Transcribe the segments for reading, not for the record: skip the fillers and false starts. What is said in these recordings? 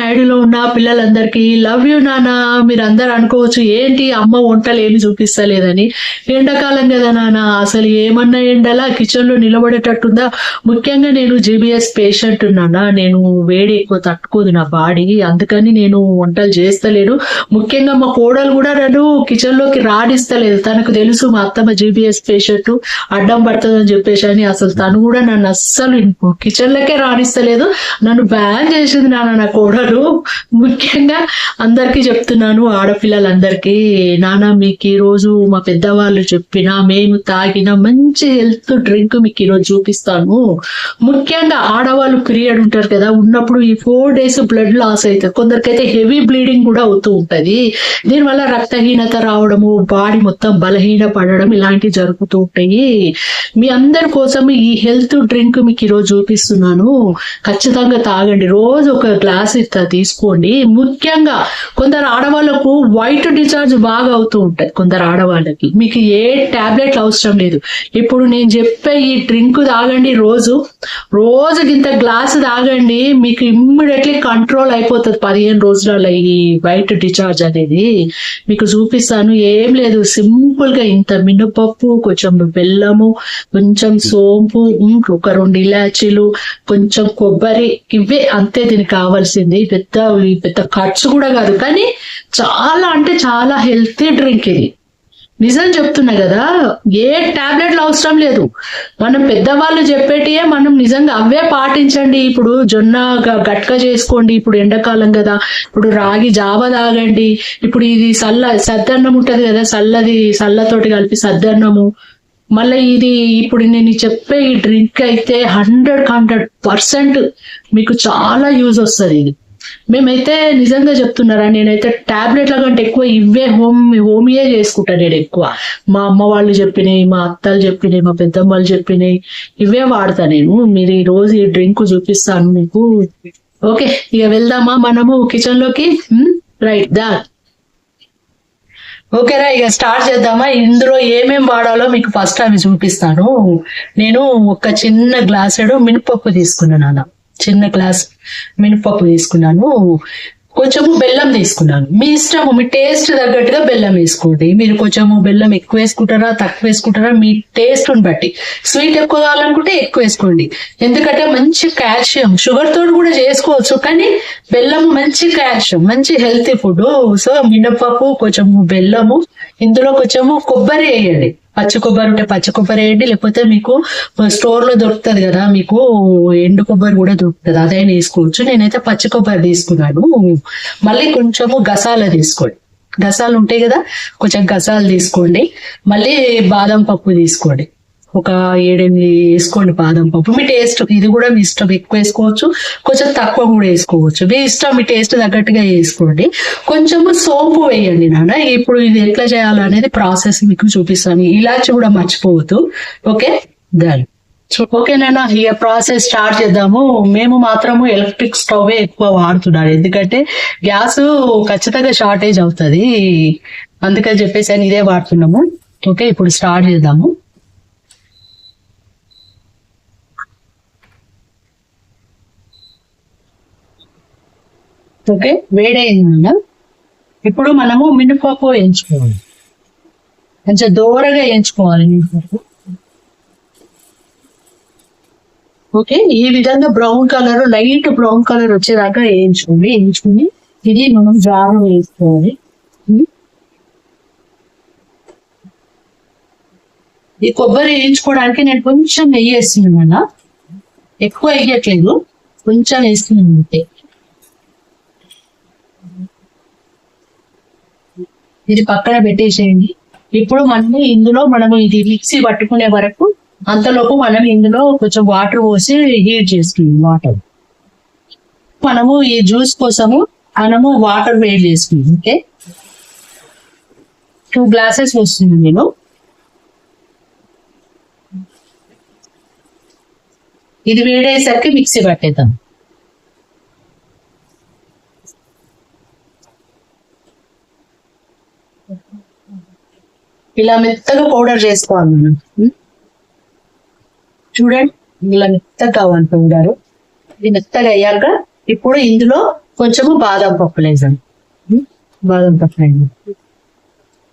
Side లో ఉన్న పిల్లలందరికీ లవ్ యూ నాన్న. మీరు అందరు అనుకోవచ్చు ఏంటి అమ్మ వంటలు ఏమి చూపిస్తలేదని. ఎండాకాలం కదా నాన్న, అసలు ఏమన్నా ఎండలా కిచెన్ లో నిలబడేటట్టుందా. ముఖ్యంగా నేను జీబీఎస్ పేషెంట్ ఉన్నానా, నేను వేడి ఎక్కువ తట్టుకోదు నా బాడీ, అందుకని నేను వంటలు చేస్తలేను. ముఖ్యంగా మా కోడలు కూడా నన్ను కిచెన్ లోకి రాణిస్తలేదు. తనకు తెలుసు మా అత్తమ్మ జీబీఎస్ పేషెంట్ అడ్డం పడుతుందని చెప్పేసి అని. అసలు తను కూడా నన్ను అస్సలు కిచెన్ లోకే రాణిస్తలేదు. నన్ను బ్యాన్ చేసింది నాన్న నా కోడలు. ముఖ్యంగా అందరికీ చెప్తున్నాను, ఆడపిల్లలందరికీ, నాన్న మీకు ఈ రోజు మా పెద్దవాళ్ళు చెప్పిన మేము తాగిన మంచి హెల్త్ డ్రింక్ మీకు ఈరోజు చూపిస్తాను. ముఖ్యంగా ఆడవాళ్ళు పీరియడ్ ఉంటారు కదా, ఉన్నప్పుడు ఈ 4 days బ్లడ్ లాస్ అవుతుంది. కొందరికైతే హెవీ బ్లీడింగ్ కూడా అవుతూ ఉంటది. దీనివల్ల రక్తహీనత రావడము, బాడీ మొత్తం బలహీన పడడం ఇలాంటివి జరుగుతూ ఉంటాయి. మీ అందరి కోసం ఈ హెల్త్ డ్రింక్ మీకు ఈరోజు చూపిస్తున్నాను. ఖచ్చితంగా తాగండి. రోజు ఒక గ్లాస్ ఇస్తా తీసుకోండి. ముఖ్యంగా కొందరు ఆడవాళ్ళకు వైట్ డిశ్చార్జ్ బాగా అవుతూ ఉంటాయి. కొందరు ఆడవాళ్ళకి మీకు ఏ టాబ్లెట్లు అవసరం లేదు. ఇప్పుడు నేను చెప్పే ఈ డ్రింక్ తాగండి. రోజుకి ఇంత గ్లాస్ తాగండి, మీకు ఇమ్మీడియట్లీ కంట్రోల్ అయిపోతుంది 15 రోజులలో ఈ వైట్ డిశ్చార్జ్ అనేది. మీకు చూపిస్తాను. ఏం లేదు, సింపుల్ గా ఇంత మినపప్పు, కొంచెం బెల్లము, కొంచెం సోంపు, ఒక 2 ఇలాచీలు, కొంచెం కొబ్బరి, ఇవే అంతే దీనికి కావాల్సింది. పెద్ద ఖర్చు కూడా కాదు, కానీ చాలా అంటే చాలా హెల్తీ డ్రింక్ ఇది. నిజం చెప్తున్నా కదా, ఏ టాబ్లెట్లు అవసరం లేదు. మనం పెద్దవాళ్ళు చెప్పేటియే మనం నిజంగా అవే పాటించండి. ఇప్పుడు జొన్న గట్క చేసుకోండి, ఇప్పుడు ఎండాకాలం కదా, ఇప్పుడు రాగి జావ తాగండి. ఇప్పుడు ఇది సద్దన్నం ఉంటది కదా, సల్లతోటి కలిపి సద్దన్నము. మళ్ళీ ఇది ఇప్పుడు నేను చెప్పే ఈ డ్రింక్ అయితే 100% మీకు చాలా యూజ్ వస్తుంది. ఇది మేమైతే నిజంగా చెప్తున్నారా, నేనైతే టాబ్లెట్ల కంటే ఎక్కువ ఇవే హోమియే చేసుకుంటాను. నేను ఎక్కువ మా అమ్మ వాళ్ళు చెప్పినాయి, మా అత్తలు చెప్పినాయి, మా పెద్దమ్మలు చెప్పినాయి, ఇవే వాడతా నేను. మీరు ఈ రోజు ఈ డ్రింక్ చూపిస్తాను మీకు. ఓకే, ఇక వెళ్దామా మనము కిచెన్ లోకి. రైట్ దా. ఓకేరా, ఇక స్టార్ట్ చేద్దామా. ఇందులో ఏమేం వాడాలో మీకు ఫస్ట్ అవి చూపిస్తాను. నేను ఒక చిన్న గ్లాసుడు మినపప్పు తీసుకున్నాను అన్న, చిన్న గ్లాస్ మినపప్పు తీసుకున్నాను. కొంచెము బెల్లం తీసుకున్నాను. మీ ఇష్టము, మీ టేస్ట్ తగ్గట్టుగా బెల్లం వేసుకోండి. మీరు కొంచెము బెల్లం ఎక్కువ వేసుకుంటారా తక్కువ వేసుకుంటారా మీ టేస్ట్ ని బట్టి. స్వీట్ ఎక్కువ కావాలనుకుంటే ఎక్కువ వేసుకోండి, ఎందుకంటే మంచి కాల్షియం. షుగర్ తోటి కూడా చేసుకోవచ్చు, కానీ బెల్లం మంచి కాల్షియం, మంచి హెల్తీ ఫుడ్. సో మినపప్పు, కొంచెము బెల్లము, ఇందులో కొంచెము కొబ్బరి వేయండి. పచ్చి కొబ్బరి ఉంటే పచ్చి కొబ్బరి వేయండి, లేకపోతే మీకు స్టోర్ లో దొరుకుతుంది కదా, మీకు ఎండు కొబ్బరి కూడా దొరుకుతుంది, అదైనా వేసుకోవచ్చు. నేనైతే పచ్చి కొబ్బరి తీసుకున్నాను. మళ్ళీ కొంచెము గసాలు తీసుకోండి, గసాలు ఉంటాయి కదా, కొంచెం గసాలు తీసుకోండి. మళ్ళీ బాదం పప్పు తీసుకోండి, ఒక 7-8 వేసుకోండి బాదం పప్పు. మీ టేస్ట్, ఇది కూడా మీ ఇష్టం, ఎక్కువ వేసుకోవచ్చు, కొంచెం తక్కువ కూడా వేసుకోవచ్చు, మీ ఇష్టం, మీ టేస్ట్ తగ్గట్టుగా వేసుకోండి. కొంచెము సోంపు వేయండి నాన్న. ఇప్పుడు ఇది ఎట్లా చేయాలో అనేది ప్రాసెస్ మీకు చూపిస్తాను. ఇలాచి కూడా మర్చిపోవద్దు. ఓకే దాని ఓకేనా, ఇక ప్రాసెస్ స్టార్ట్ చేద్దాము. మేము మాత్రము ఎలక్ట్రిక్ స్టవ్ ఎక్కువ వాడుతున్నాను, ఎందుకంటే గ్యాస్ ఖచ్చితంగా షార్టేజ్ అవుతుంది, అందుకని చెప్పేసి ఇదే వాడుతున్నాము. ఓకే, ఇప్పుడు స్టార్ట్ చేద్దాము. ఓకే, వేడైందన్న. ఇప్పుడు మనము మినపప్పు వేయించుకోవాలి, కొంచెం దూరగా వేయించుకోవాలి మినపప్పు. ఓకే, ఈ విధంగా brown colour, light brown colour వచ్చేదాకా వేయించుకుని ఇది మనం జారు వేసుకోవాలి. ఈ కొబ్బరి వేయించుకోవడానికి నేను కొంచెం నెయ్యి వేస్తున్నాను అన్న, ఎక్కువ వేయట్లేదు, కొంచెం వేస్తున్నాను అంతే. ఇది పక్కన పెట్టేసేయండి. ఇప్పుడు మనము ఇది మిక్సీ పట్టుకునే వరకు, అంతలోపు మనం ఇందులో కొంచెం వాటర్ పోసి హీట్ చేసుకుందాం. వాటర్ మనము ఈ జ్యూస్ కోసము మనము వాటర్ వేడి చేసుకుందాం. ఓకే, 2 glasses వస్తుంది. నేను ఇది వేడేసరికి మిక్సీ పట్టేద్దాం. ఇలా మెత్తగా పౌడర్ చేసుకోవాలి మనం. చూడండి, ఇలా మెత్తగా కావాలి పౌడర్. ఇది మెత్తగా అయ్యాక ఇప్పుడు ఇందులో కొంచెము బాదం పప్పు వేసాను. బాదం పప్పు వేసాను.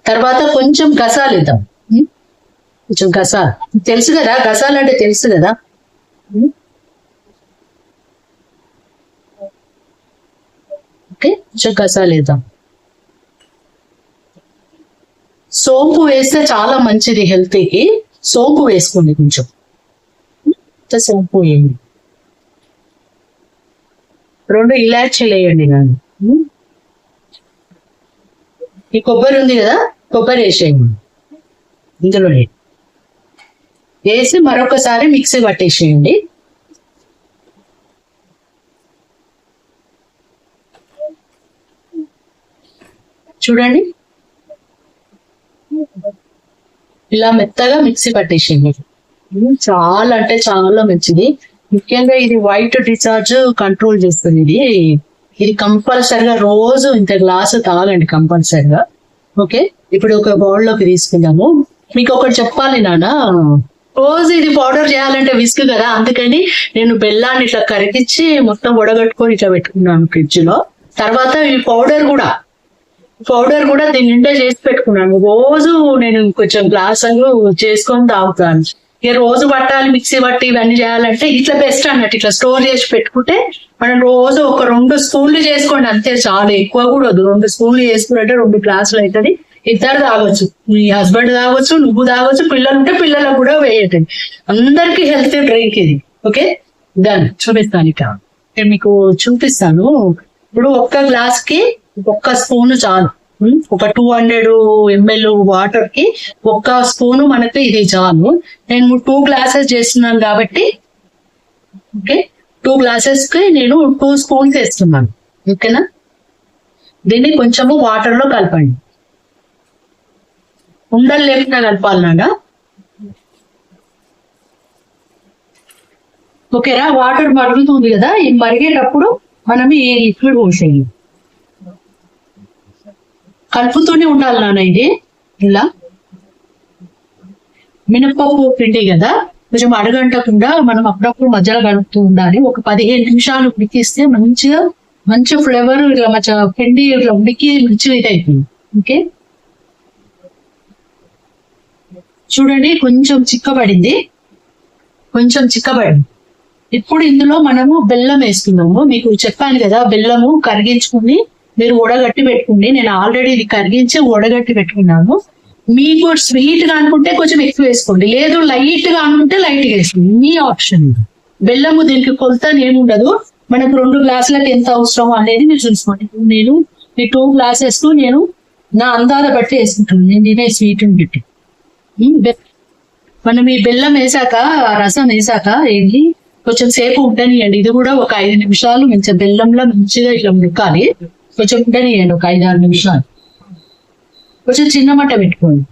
తర్వాత కొంచెం గసాలు వేద్దాం. కొంచెం గసాలు తెలుసు కదా, గసాలు అంటే తెలుసు కదా. ఓకే, కొంచెం గసాలు వేద్దాం. సోంపు వేస్తే చాలా మంచిది హెల్త్కి. సోంపు వేసుకోండి కొంచెం. సోంపు వేయండి. 2 ఇలాచీలు వేయండి. కానీ ఈ కొబ్బరి ఉంది కదా, కొబ్బరి వేసేయండి. ఇందులో వేసి మరొకసారి మిక్సీ పట్టేసేయండి. చూడండి, ఇలా మెత్తగా మిక్సీ పట్టేసేయండి. చాలా అంటే చాలా మంచిది. ముఖ్యంగా ఇది వైట్ డిశ్చార్జ్ కంట్రోల్ చేస్తుంది. ఇది కంపల్సరిగా రోజు ఇంత గ్లాసు తాగండి కంపల్సరిగా. ఓకే, ఇప్పుడు ఒక బౌల్లోకి తీసుకుందాము. మీకు ఒకటి చెప్పాలి నాన్న, రోజు ఇది పౌడర్ చేయాలంటే విస్క్ కదా, అందుకని నేను బెల్లాన్ని ఇట్లా కరిగించి మొత్తం వడగట్టుకొని ఇట్లా పెట్టుకున్నాను ఫ్రిడ్జ్ లో. తర్వాత ఈ పౌడర్ కూడా దీని నిండా చేసి పెట్టుకున్నాను. రోజు నేను కొంచెం గ్లాసు చేసుకొని తాగుతాను. ఇక రోజు పట్టాలి, మిక్సీ పట్టి ఇవన్నీ చేయాలంటే ఇట్లా బెస్ట్ అన్నట్టు. ఇట్లా స్టోర్ చేసి పెట్టుకుంటే మనం రోజు ఒక 2 స్పూన్లు చేసుకోండి అంతే, చాలా ఎక్కువ కూడా వద్దు. 2 స్పూన్లు చేసుకుంటే 2 గ్లాసులు అవుతుంది. ఇద్దరు తాగొచ్చు, మీ హస్బెండ్ తాగొచ్చు, నువ్వు తాగొచ్చు, పిల్లలు ఉంటే పిల్లలకు కూడా వేయండి. అందరికి హెల్త్ డ్రింక్ ఇది. ఓకే, దాన్ని చూపిస్తాను. ఇక నేను మీకు చూపిస్తాను. ఇప్పుడు ఒక్క గ్లాస్ కి 1 స్పూన్ చాలు. ఒక 200 ml వాటర్ కి 1 స్పూన్ మనకి ఇది చాలు. నేను 2 గ్లాసెస్ చేస్తున్నాను కాబట్టి, ఓకే, 2 గ్లాసెస్ కి నేను 2 స్పూన్స్ వేస్తున్నాను. ఓకేనా, దీన్ని కొంచెము వాటర్ లో కలపండి. ఉండలు లేకుండా కలపాలన్నా. ఓకేనా, వాటర్ మరుగుతుంది కదా, ఈ మరిగేటప్పుడు మనం ఈ లిక్విడ్ పోసేయండి. కలుపుతూనే ఉండాలి నాన్న. ఇది ఇలా మినపప్పు పిండి కదా, కొంచెం అడగంటకుండా మనం అప్పుడప్పుడు మధ్యలో కలుపుతూ ఉండాలి. ఒక 15 నిమిషాలు ఉడికిస్తే మంచి ఫ్లేవర్ ఇట్లా మంచిగా పిండి ఇట్లా ఉడికి మంచిగా ఇది అయిపోయింది. ఓకే, చూడండి కొంచెం చిక్కబడింది. ఇప్పుడు ఇందులో మనము బెల్లం వేసుకున్నాము. మీకు చెప్పాను కదా, బెల్లము కరిగించుకుని మీరు ఉడగట్టి పెట్టుకోండి. నేను ఆల్రెడీ ఇది కరిగించి ఉడగట్టి పెట్టుకున్నాను. మీకు స్వీట్ గా అనుకుంటే కొంచెం ఎక్కువ వేసుకోండి, లేదు లైట్ గా అనుకుంటే లైట్ గా వేసుకోండి, మీ ఆప్షన్. బెల్లము దీనికి కొలత ఏముండదు. మనకు 2 గ్లాసులకు ఎంత అవసరం అనేది మీరు చూసుకోండి. నేను ఈ 2 గ్లాసెస్ నేను నా అందాల బట్టి వేసుకుంటాను. నేను తినే స్వీట్ పెట్టి మనం ఈ బెల్లం వేసాక, రసం వేసాక ఏంటి కొంచెం సేపు ఉండనియండి. ఇది కూడా ఒక 5 నిమిషాలు మంచిగా బెల్లంలో మంచిగా ఇట్లా ఉడకాలి. కొంచెం ఉండనియండి, ఒక 5-6 నిమిషాలు. కొంచెం చిన్న మంట పెట్టుకోండి.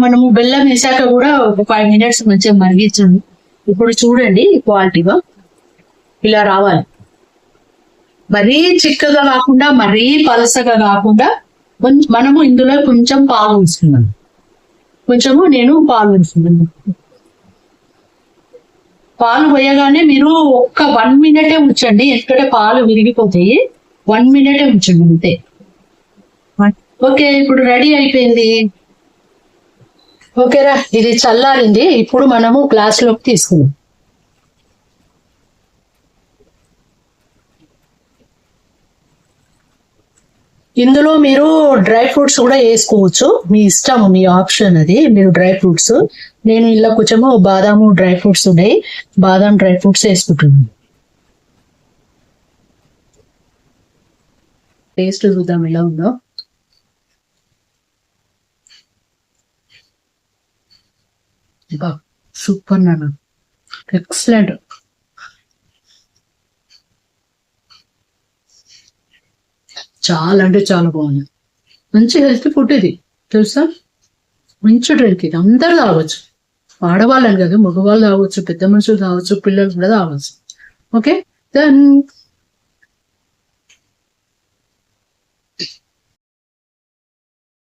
మనము బెల్లం వేసాక కూడా ఒక 5 మినిట్స్ మంచిగా మరిగించండి. ఇప్పుడు చూడండి క్వాలిటీగా ఇలా రావాలి. మరీ చిక్కగా కాకుండా, మరీ పలసగా కాకుండా, మనము ఇందులో కొంచెం పాలు వేసుకున్నాను. నేను పాలు వేసుకున్నాను. పాలు పోయగానే మీరు ఒక్క 1 మినిటే ఉంచండి, ఎందుకంటే పాలు విరిగిపోతాయి. 1 మినిటే ఉంచండి అంతే. ఓకే, ఇప్పుడు రెడీ అయిపోయింది. ఓకేరా, ఇది చల్లారింది. ఇప్పుడు మనము గ్లాసులోకి తీసుకుందాం. ఇందులో మీరు డ్రై ఫ్రూట్స్ కూడా వేసుకోవచ్చు, మీ ఇష్టం, మీ ఆప్షన్ అది. మీరు డ్రై ఫ్రూట్స్, నేను ఇలా కొంచెము బాదాము డ్రై ఫ్రూట్స్ ఉన్నాయి, బాదాం డ్రై ఫ్రూట్స్ వేసుకుంటున్నాను. టేస్ట్ చూద్దాం ఎలా ఉందో. సూపర్ నాన్న, ఎక్సలెంట్. చాలా అంటే చాలా బాగుంది. మంచి హెల్త్ ఫుడ్ ఇది, తెలుసా? మంచి డ్రింక్ ఇది, అందరు తాగొచ్చు. ఆడవాళ్ళని కదా, మగవాళ్ళు తాగొచ్చు, పెద్ద మనుషులు తాగొచ్చు, పిల్లలు కూడా తాగొచ్చు. Okay, then